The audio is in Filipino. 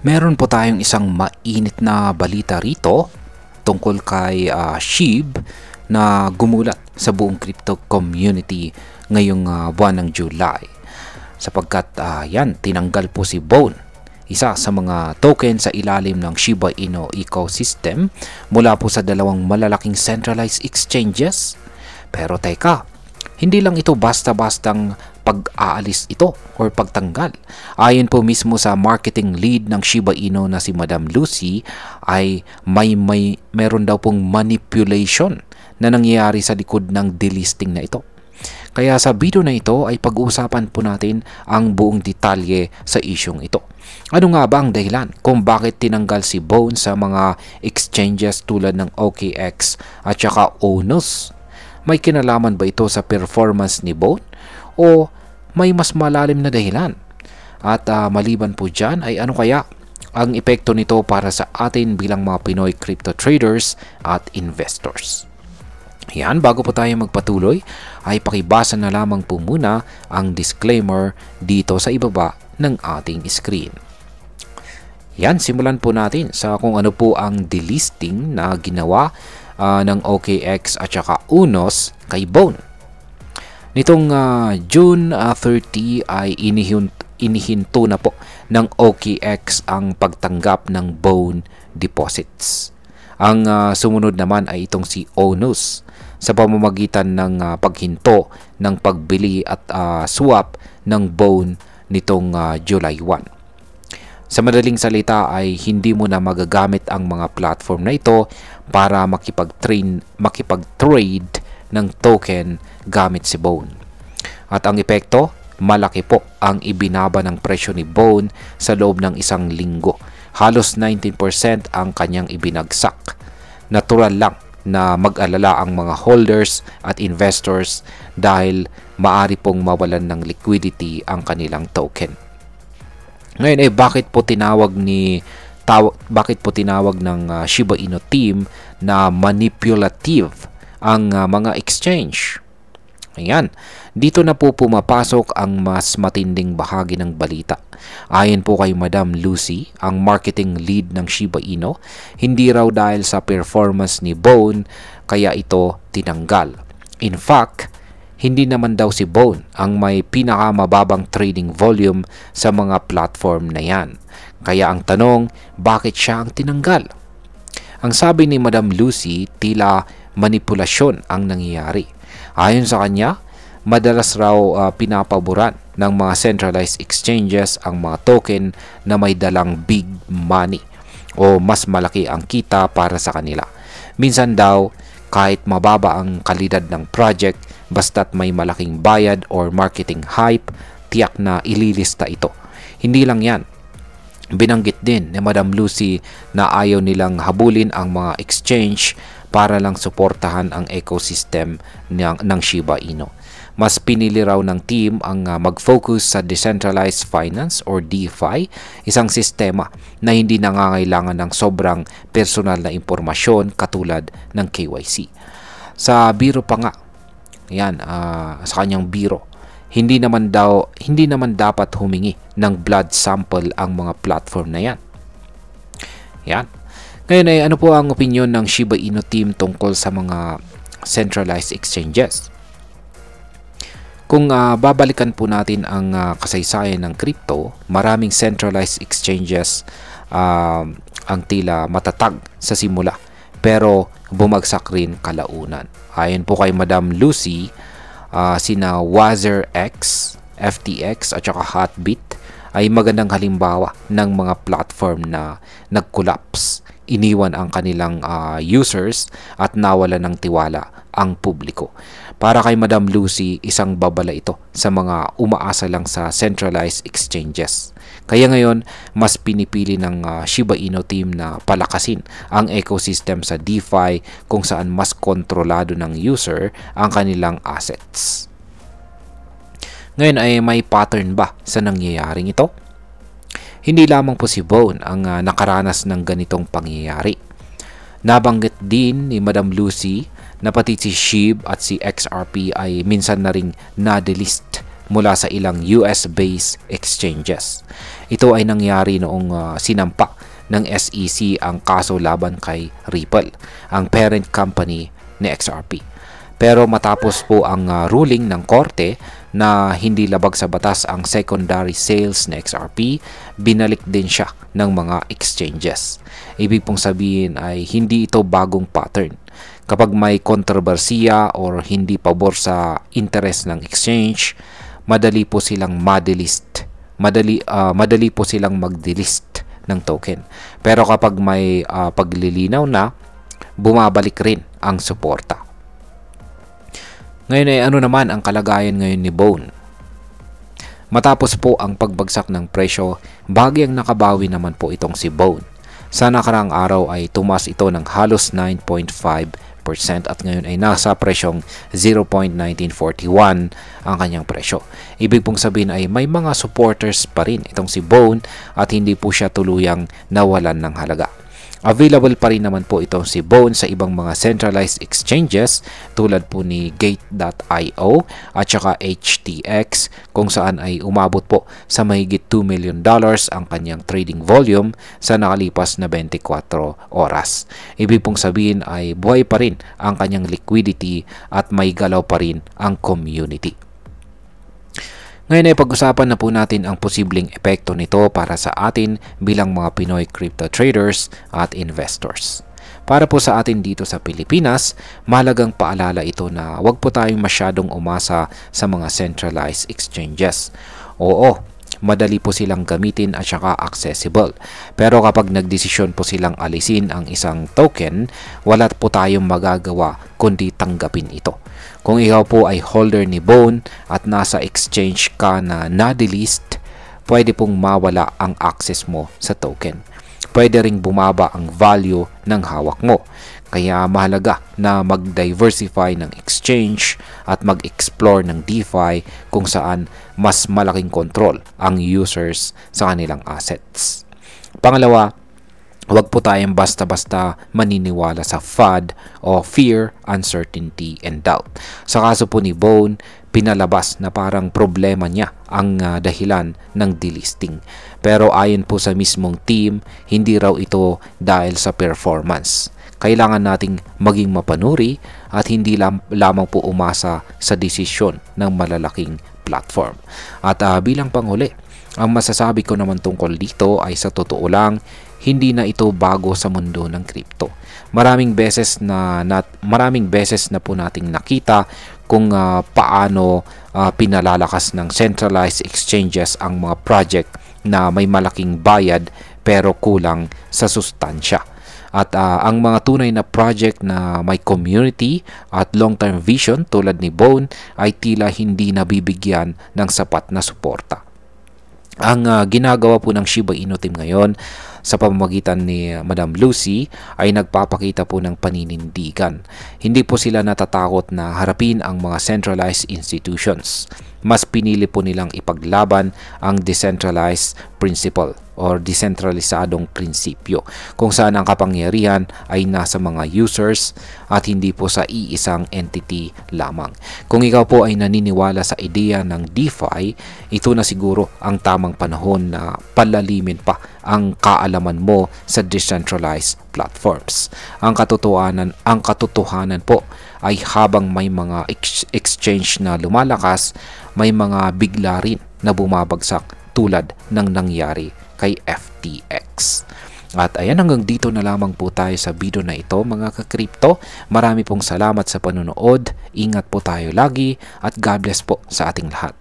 Meron po tayong isang mainit na balita rito tungkol kay SHIB na gumulat sa buong crypto community ngayong buwan ng July. Sapagkat yan, tinanggal po si Bone, isa sa mga token sa ilalim ng Shiba Inu ecosystem mula po sa dalawang malalaking centralized exchanges. Pero teka, hindi lang ito basta-bastang pag-aalis ito or pagtanggal. Ayon po mismo sa marketing lead ng Shiba Inu na si Madam Lucy ay meron daw pong manipulation na nangyayari sa likod ng delisting na ito. Kaya sa video na ito ay pag-uusapan po natin ang buong detalye sa isyong ito. Ano nga ba ang dahilan kung bakit tinanggal si Bone sa mga exchanges tulad ng OKX at saka Onus? May kinalaman ba ito sa performance ni Bone o may mas malalim na dahilan? At maliban po dyan ay ano kaya ang epekto nito para sa atin bilang mga Pinoy crypto traders at investors? Yan, bago po tayo magpatuloy ay pakibasa na lamang po muna ang disclaimer dito sa ibaba ng ating screen. Yan, simulan po natin sa kung ano po ang delisting na ginawa ng OKX at saka Unos kay Bone. Nitong June 30 ay inihinto na po ng OKX ang pagtanggap ng Bone deposits. Ang sumunod naman ay itong si Onus sa pamamagitan ng paghinto ng pagbili at swap ng Bone nitong July 1. Sa madaling salita ay hindi mo na magagamit ang mga platform na ito para makipag-trade ng token gamit si Bone. At ang epekto, malaki po ang ibinaba ng presyo ni Bone sa loob ng isang linggo. Halos 19% ang kanyang ibinagsak. Natural lang na mag-alala ang mga holders at investors dahil maari pong mawalan ng liquidity ang kanilang token. Ngayon bakit po tinawag ng Shiba Inu team na manipulative ang mga exchange? Ayan, dito na po pumapasok ang mas matinding bahagi ng balita. Ayon po kay Madam Lucy, ang marketing lead ng Shiba Inu, hindi raw dahil sa performance ni Bone kaya ito tinanggal. In fact, hindi naman daw si Bone ang may pinakamababang trading volume sa mga platform na yan. Kaya ang tanong, bakit siya ang tinanggal? Ang sabi ni Madam Lucy, tila manipulasyon ang nangyayari. Ayon sa kanya, madalas raw pinapaboran ng mga centralized exchanges ang mga token na may dalang big money o mas malaki ang kita para sa kanila. Minsan daw, kahit mababa ang kalidad ng project, basta't may malaking bayad or marketing hype, tiyak na ililista ito. Hindi lang yan. Binanggit din ni Madam Lucy na ayaw nilang habulin ang mga exchange para lang suportahan ang ecosystem ng Shiba Inu. Mas pinili raw ng team ang mag-focus sa decentralized finance or DeFi, isang sistema na hindi nangangailangan ng sobrang personal na impormasyon katulad ng KYC. Sa biro pa nga, yan, sa kanyang biro, hindi naman dapat humingi ng blood sample ang mga platform na yan. Yan. Ngayon ay ano po ang opinion ng Shiba Inu team tungkol sa mga centralized exchanges? Kung babalikan po natin ang kasaysayan ng crypto, maraming centralized exchanges ang tila matatag sa simula pero bumagsak rin kalaunan. Ayon po kay Madam Lucy, sina WazirX, FTX at saka Hotbit ay magandang halimbawa ng mga platform na nag-collapse. Iniwan ang kanilang users at nawala ng tiwala ang publiko. Para kay Madam Lucy, isang babala ito sa mga umaasa lang sa centralized exchanges. Kaya ngayon, mas pinipili ng Shiba Inu team na palakasin ang ecosystem sa DeFi kung saan mas kontrolado ng user ang kanilang assets. Ngayon ay may pattern ba sa nangyayaring ito? Hindi lamang po si Bone ang nakaranas ng ganitong pangyayari. Nabanggit din ni Madam Lucy na pati si SHIB at si XRP ay minsan na ring na-delist mula sa ilang US-based exchanges. Ito ay nangyari noong sinampa ng SEC ang kaso laban kay Ripple, ang parent company ni XRP. Pero matapos po ang ruling ng korte na hindi labag sa batas ang secondary sales ng XRP, binalik din siya ng mga exchanges. Ibig pong sabihin ay hindi ito bagong pattern. Kapag may kontrobersiya or hindi pabor sa interest ng exchange, madali po silang madali po silang mag-delist ng token. Pero kapag may paglilinaw na, bumabalik rin ang suporta. Ngayon ay ano naman ang kalagayan ngayon ni Bone? Matapos po ang pagbagsak ng presyo, bagyang nakabawi naman po itong si Bone. Sa nakaraang araw ay tumaas ito ng halos 9.5% at ngayon ay nasa presyong 0.1941 ang kanyang presyo. Ibig pong sabihin ay may mga supporters pa rin itong si Bone at hindi po siya tuluyang nawalan ng halaga. Available pa rin naman po itong si Bone sa ibang mga centralized exchanges tulad po ni Gate.io at saka HTX, kung saan ay umabot po sa mahigit $2 million ang kanyang trading volume sa nakalipas na 24 oras. Ibig pong sabihin ay buhay pa rin ang kanyang liquidity at may galaw pa rin ang community. Ngayon ay pag-usapan na po natin ang posibleng epekto nito para sa atin bilang mga Pinoy crypto traders at investors. Para po sa atin dito sa Pilipinas, mahalagang paalala ito na huwag po tayong masyadong umasa sa mga centralized exchanges. Oo, madali po silang gamitin at saka accessible. Pero kapag nagdesisyon po silang alisin ang isang token, wala po tayong magagawa kundi tanggapin ito. Kung ikaw po ay holder ni Bone at nasa exchange ka na na-delist, pwede pong mawala ang access mo sa token. Pwede ring bumaba ang value ng hawak mo. Kaya mahalaga na mag-diversify ng exchange at mag-explore ng DeFi kung saan mas malaking control ang users sa kanilang assets. Pangalawa, huwag po tayong basta-basta maniniwala sa FUD o Fear, Uncertainty, and Doubt. Sa kaso po ni Bone, pinalabas na parang problema niya ang dahilan ng delisting. Pero ayon po sa mismong team, hindi raw ito dahil sa performance. Kailangan nating maging mapanuri at hindi lamang po umasa sa desisyon ng malalaking platform. At bilang panghuli, ang masasabi ko naman tungkol dito ay sa totoo lang, hindi na ito bago sa mundo ng crypto. Maraming beses na po nating nakita kung paano pinalalakas ng centralized exchanges ang mga project na may malaking bayad pero kulang sa sustansya. At ang mga tunay na project na may community at long-term vision tulad ni Bone ay tila hindi nabibigyan ng sapat na suporta. Ang ginagawa po ng Shiba Inu team ngayon sa pamamagitan ni Madam Lucy ay nagpapakita po ng paninindigan. Hindi po sila natatakot na harapin ang mga centralized institutions. Mas pinili po nilang ipaglaban ang decentralized principle or desentralisadong prinsipyo kung saan ang kapangyarihan ay nasa mga users at hindi po sa iisang entity lamang. Kung ikaw po ay naniniwala sa ideya ng DeFi, ito na siguro ang tamang panahon na palalimin pa ang kaalaman mo sa decentralized platforms. Ang katotohanan po ay habang may mga exchange na lumalakas, may mga bigla rin na bumabagsak tulad ng nangyari kay FTX. At ayan, hanggang dito na lamang po tayo sa video na ito mga ka-crypto. Marami pong salamat sa panonood. Ingat po tayo lagi at God bless po sa ating lahat.